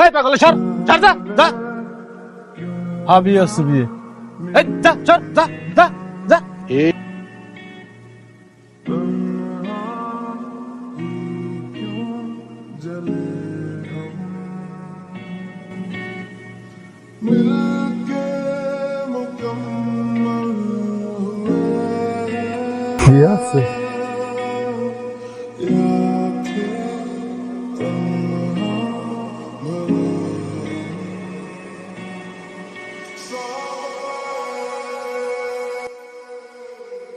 এই পাগল সর সর যা যা হাবি আছে বিয়ে এই যা সর যা যা যা এই বিয়ে আছে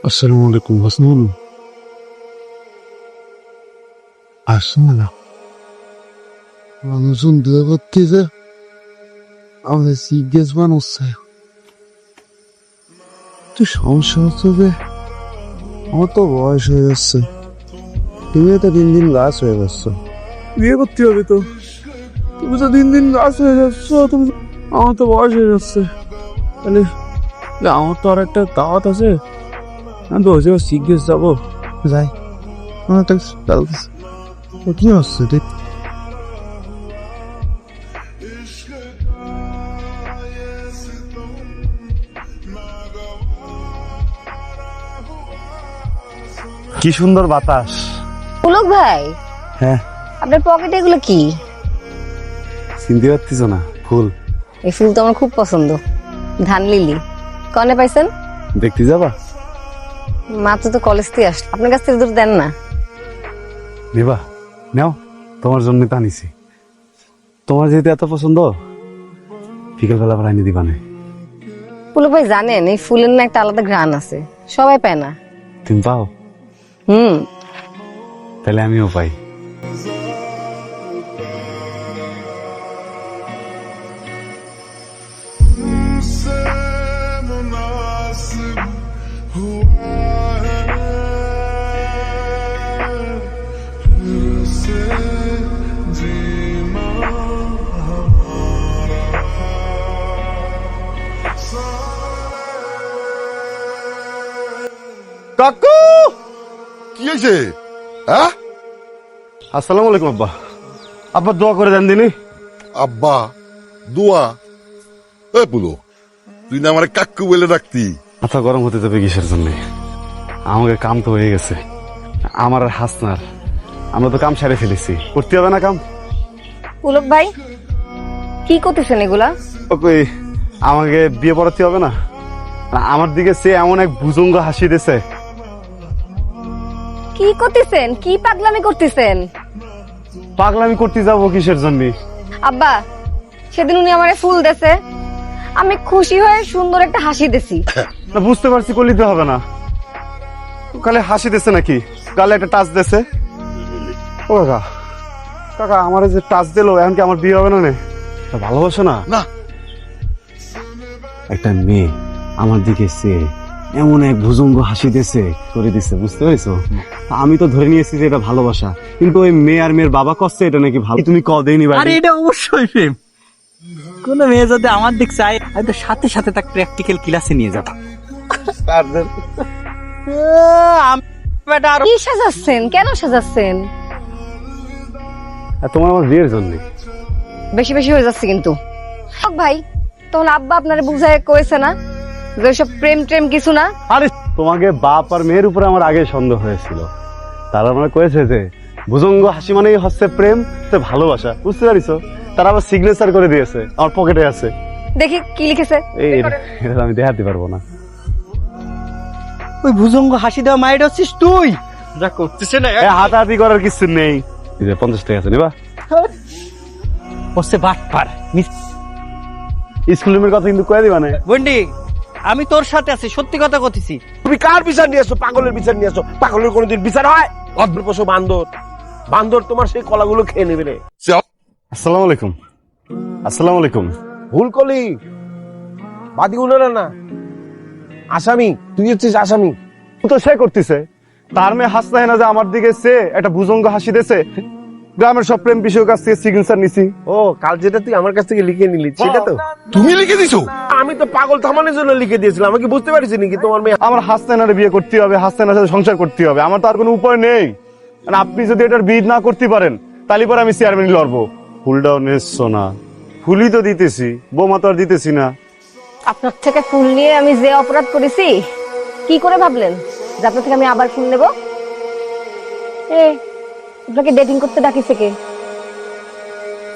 আসসালামু আলাইকুম হাসনুল আসুন না মানুষজন দূরে করতেছে আমাদের সিরিয়াস বানাচ্ছে তুই সমস্যা হচ্ছে যে আমার তো বয়স হয়ে যাচ্ছে তুমি তো দিন দিন গাছ হয়ে যাচ্ছ বিয়ে করতে হবে তো তুমি তো দিন দিন গাছ হয়ে যাচ্ছ তুমি আমার তো বয়স হয়ে যাচ্ছে তাহলে আমার তো আর একটা দাওয়াত আছে আমি তো হচ্ছে সিরিয়াস যাবো যাই আমার একটা কি হচ্ছে দেখ কি সুন্দর বাতাস পুলক ভাই, হ্যাঁ আপনার পকেটে এগুলো কি? চিনতে পারতিস না ফুল এই ফুল তো আমার খুব পছন্দ, ধান লিলি। কনে পাইছেন? দেখতে যাবা মাত্র তো কলেজ থেকে আসল, আপনার কাছ থেকে দূর দেন না। নেবা নাও তোমার জন্য তা নিছি তোমার যেহেতু এত পছন্দ বিকেলবেলা আবার আনি দিবা না পুলক ভাই জানেন এই ফুলের না একটা আলাদা ঘ্রাণ আছে, সবাই পায় না। তুমি পাও তাহলে আমিও পাই কাকু কি হয়েছে? হ্যাঁ আসসালামু আলাইকুম আব্বা আব্বা দোয়া করে দেন দিনি আব্বা দোয়া এ পুলো তুই না আমার কাকু বলে ডাকতি। মাথা গরম হতে যাবে কিসের জন্য আমাকে কাম তো হয়ে গেছে আমার আর হাসনার আমরা তো কাম সারে ফেলেছি করতে হবে না কাম পুলক ভাই কি করতেছেন এগুলা? ওকে আমাকে বিয়ে পড়াতে হবে না আমার দিকে সে এমন এক ভুজঙ্গ হাসি দিছে কি করতেছেন? কি পাগলামি করতেছেন? পাগলামি করতে যাবো কিসের জন্য আব্বা সেদিন উনি আমারে ফুল দেছে, আমি খুশি হয়ে সুন্দর একটা হাসি দিছি। না বুঝতে পারছি কলিতে হবে না কালে হাসি দিছে নাকি গালে একটা টাচ দিছে ও কাকা কাকা আমার যে টাচ দিল এখন কি আমার বিয়ে হবে না নে ভালোবাসো না না একটা মেয়ে আমার দিকে সে এমন এক ভুজঙ্গ হাসি দিছে করে দিছে বুঝতে পেরেছো আমি তো ধরে নিয়েছি যে এটা ভালোবাসা কিন্তু ওই মেয়ে আর মেয়ের বাবা কষ্ট এটা নাকি ভালো তুমি ক দেয়নি আরে এটা অবশ্যই প্রেম। কোন মেয়ে যদি আমার দিক চায় হয়তো সাথে সাথে তাকে প্র্যাকটিক্যাল ক্লাসে নিয়ে যাবা। কি সাজাচ্ছেন? কেন সাজাচ্ছেন? তোমার আমার বিয়ের জন্য বেশি বেশি হয়ে যাচ্ছে কিন্তু। ভাই তখন আব্বা আপনারে বুঝায় কয়েছে না যে ওইসব প্রেম ট্রেম কিছু না? আরে তোমাকে বাপ আর মেয়ের উপরে আমার আগে সন্দেহ হয়েছিল তারা আমার কয়েছে যে ভুজঙ্গ হাসি মানেই হচ্ছে প্রেম তো ভালোবাসা বুঝতে পারিছো তারা আবার সিগনেচার করে দিয়েছে আমার পকেটে আছে দেখি কি লিখেছে। এটা আমি দেখাতে পারবো না ওই ভুজঙ্গ হাসি দেওয়া মাইড হচ্ছিস তুই, যা করতেছে না হাতাহাতি করার কিছু নেই 50 টাকা আছে নিবা হচ্ছে বাটপার। স্কুল রুমের কথা কিন্তু কয়ে দিবা না বন্ডি আমি তোর সাথে আছি, সত্যি কথা কথিছি। তুমি কার বিচার নিয়ে আসছো? পাগলের বিচার নিয়ে আসছো? পাগলের কোনোদিন বিচার হয়? অদ্ভুত পশু বান্দর, বান্দর তোমার সেই কলাগুলো খেয়ে নেবে রে। আসসালামু আলাইকুম আসসালামু আলাইকুম ভুল করলি বাদী গুলো না আসামি, তুই হচ্ছিস আসামি। তো সে করতেছে তার মেয়ে হাসনা না যে আমার দিকে সে একটা ভুজঙ্গ হাসি দিয়েছে গ্রামের সব প্রেম বিষয়ের কাছ থেকে সিগনেচার নিছি ও কাল যেটা তুই আমার কাছ থেকে লিখে নিলি সেটা তো তুমি লিখে দিছো? আমি তো পাগল থামানোর জন্য লিখে দিয়েছিলাম। আমাকে বুঝতে পারিস নাকি তোমার মেয়ে? আমার হাসনার বিয়ে করতে হবে হাসনার সাথে সংসার করতে হবে আমার তো আর কোনো উপায় নেই আপনি যদি এটার বিয়ে না করতে পারেন তাহলে পরে আমি চেয়ারম্যান লড়বো ফুলটাও নেসছো না। ফুলই তো দিতেছি, বোমা তো আর দিতেছি না। আপনার থেকে ফুল নিয়ে আমি যে অপরাধ করেছি, কি করে ভাবলেন যে আপনার থেকে আমি আবার ফুল নেব? এ, আপনাকে ডেটিং করতে ডাকিছে কে?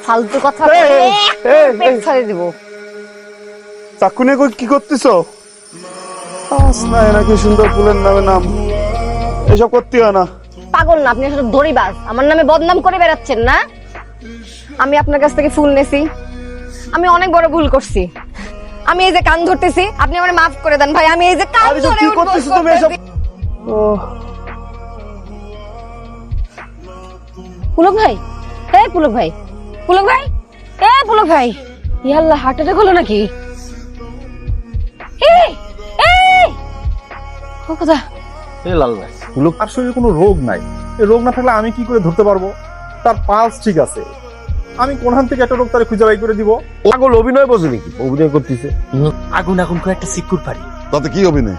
ফালতু কথা বলে পেট ছাড়ে দিব। চাকু নিয়ে কি করতেছো? না নাকি সুন্দর ফুলের নামে নাম, এসব করতে হয় না। পাগল না আপনি, আসলে দড়িবাজ। আমার নামে বদনাম করে বেড়াচ্ছেন না? আমি আপনার কাছ থেকে ফুল নেছি, আমি অনেক বড় ভুল করছি। আমি এই যে কান ধরতেছি, আপনি আমাকে মাফ করে দেন ভাই। আমি এই যে কান আরে ধরে কি উঠবো, করতেছো তুমি এসব? ও পুলক ভাই, এ পুলক ভাই, পুলক ভাই, এ পুলক ভাই, ইয়াল্লাহ হার্ট অ্যাটাক হলো নাকি? এই, এই, ও কথা। এ লাল ভাই, পুলক তার শরীরে কোনো রোগ নাই। এই রোগ না থাকলে আমি কি করে ধরতে পারবো? তার পালস ঠিক আছে, আমি কোনখান থেকে একটা রোগ তার খুঁজে বাই করে দিব? পাগল অভিনয় বোঝে নাকি? অভিনয় করতেছে। আগুন আগুন করে একটা সিকিউর পারি, তাতে কি হবে না?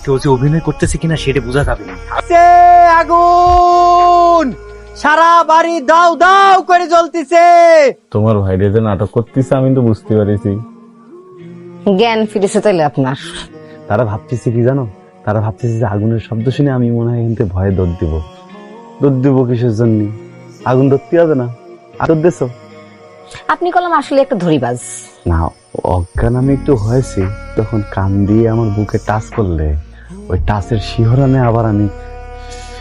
কেউ যে অভিনয় করতেছে কিনা সেটা বোঝা যাবে না। আগুন সারা বাড়ি দাও দাও করে জ্বলতিছে। তোমার ভাইরে যে নাটক করতেছে আমি তো বুঝতে পারিছি। জ্ঞান ফিরেছে তাইলে আপনার? তারা ভাবতেছে কি জানো? তারা ভাবতেছে যে আগুনের শব্দ শুনে আমি মনে হয় এখান থেকে ভয়ে দৌড় দিব। দৌড় দিব কিসের জন্য? আগুন ধরতে হবে না, আদর দেছো। আপনি কলম আসলে একটা ধরিবাজ। না, অজ্ঞান আমি একটু হয়েছি, তখন কান দিয়ে আমার বুকে টাচ করলে ওই টাচের শিহরণে আবার আমি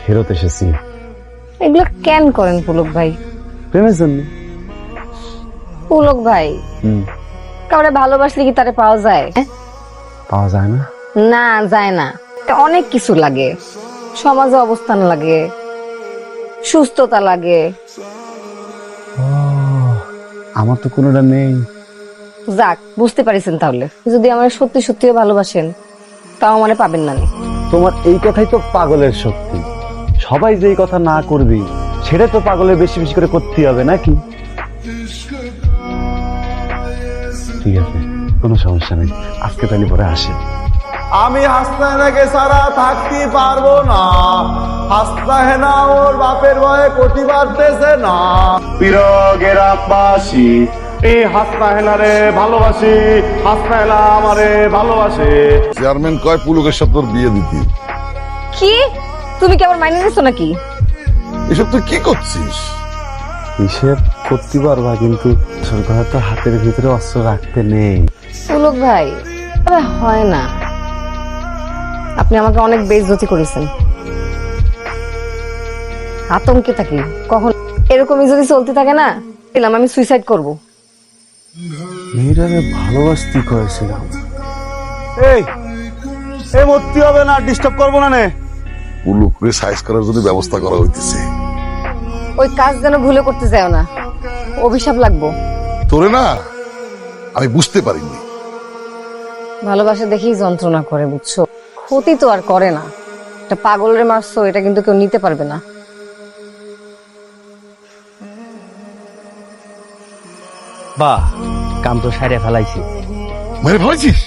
ফেরত এসেছি। এগুলো কেন করেন পুলক ভাই? প্রেমের জন্য। পুলক ভাই, কাউরে ভালোবাসলে কি তারে পাওয়া যায়? পাওয়া যায় না? না, যায় না। অনেক কিছু লাগে, সমাজে অবস্থান লাগে, সুস্থতা লাগে। আমার তো কোনোটা নেই। যাক, বুঝতে পারিছেন তাহলে। যদি আমার সত্যি সত্যি ভালোবাসেন, তাও মানে পাবেন না। তোমার এই কথাই তো পাগলের শক্তি। সবাই যেই কথা না করবি সেটা তো পাগলের বেশি বেশি করে করতে হবে নাকি? ঠিক আছে, কোনো সমস্যা নেই, আজকে তাহলে পরে আসে। আমি হাসনাহেনাকে সারা থাকতে পারবো না। হাসনাহেনা ওর বাপের ভয়ে কোটি বাড়তেছে না। প্রিয় গ্রামবাসী, এই হাসনাহেনারে ভালোবাসি, হাসনাহেনা আমারে ভালোবাসে। চেয়ারম্যান কয় পুলকের সাথে তোর বিয়ে দিতি। কি তুমি কি আবার মাইনে নিছো নাকি? এসব তুই কি করছিস? হিসেব করতে পারবা, কিন্তু সরকার তো হাতের ভিতরে অস্ত্র রাখতে নেই। পুলক ভাই, তবে হয় না। আপনি আমাকে অনেক বেইজ্জতি করেছেন। আতঙ্কে থাকি, কখন এরকমই যদি চলতে থাকে না, বললাম আমি সুইসাইড করব। মেয়েটারে ভালোবাসতে করেছিলাম। এই এই মরতে হবে না, ডিস্টার্ব করবো না নে। পুলকরে সাইজ করার জন্য ব্যবস্থা করা হইতেছে। ওই কাজ যেন ভুলে করতে যাও না, অভিশাপ লাগবো। তোরে না আমি বুঝতে পারিনি। ভালোবাসা দেখেই যন্ত্রণা করে, বুঝছো? ক্ষতি তো আর করে না। একটা পাগলরে মারছো, এটা কিন্তু কেউ নিতে পারবে না। বাহ, কাম তো সারিয়া ফেলাইছি। মেরে ভাবছিস